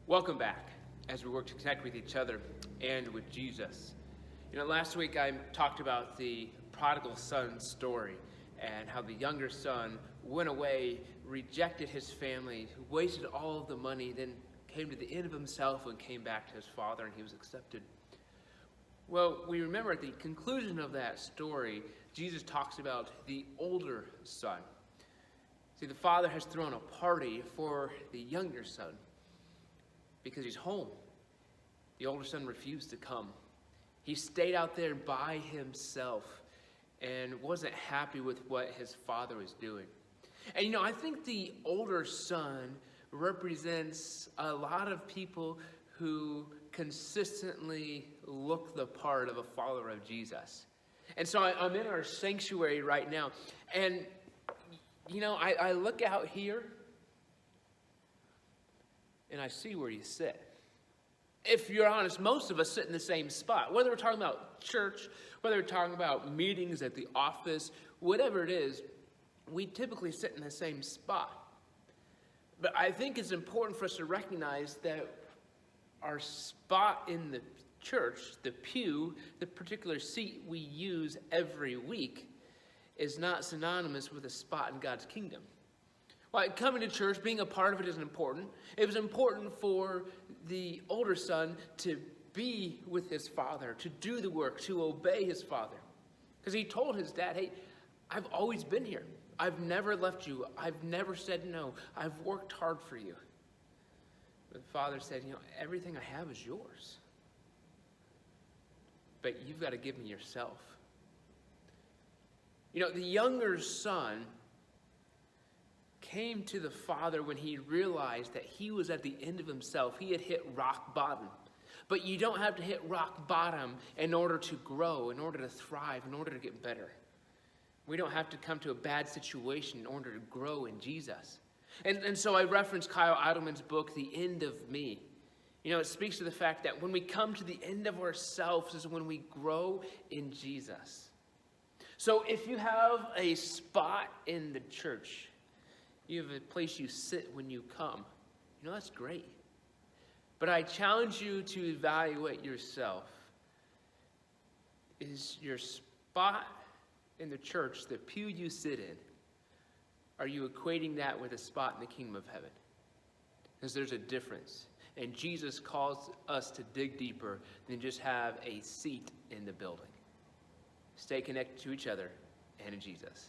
Welcome back as we work to connect with each other and with Jesus. Last week I talked about the prodigal son story and how the younger son went away, rejected his family, wasted all of the money, then came to the end of himself and came back to his father, and he was accepted. Well, we remember at the conclusion of that story, Jesus talks about the older son. See, the father has thrown a party for the younger son because he's home. The older son refused to come. He stayed out there by himself and wasn't happy with what his father was doing. And I think the older son represents a lot of people who consistently look the part of a follower of Jesus. And so I'm in our sanctuary right now, and I look out here and I see where you sit. If you're honest, most of us sit in the same spot. Whether we're talking about church, whether we're talking about meetings at the office, whatever it is, we typically sit in the same spot. But I think it's important for us to recognize that our spot in the church, the pew, the particular seat we use every week, is not synonymous with a spot in God's kingdom. While coming to church, being a part of it isn't important. It was important for the older son to be with his father, to do the work, to obey his father. Because he told his dad, hey, I've always been here. I've never left you. I've never said no. I've worked hard for you. But the father said, everything I have is yours. But you've got to give me yourself. The younger son came to the father when he realized that he was at the end of himself. He had hit rock bottom. But you don't have to hit rock bottom in order to grow, in order to thrive, in order to get better. We don't have to come to a bad situation in order to grow in Jesus. And so I referenced Kyle Idleman's book, The End of Me. It speaks to the fact that when we come to the end of ourselves is when we grow in Jesus. So if you have a spot in the church, you have a place you sit when you come, that's great. But I challenge you to evaluate yourself. Is your spot in the church, the pew you sit in, are you equating that with a spot in the kingdom of heaven? Because there's a difference. And Jesus calls us to dig deeper than just have a seat in the building. Stay connected to each other and in Jesus.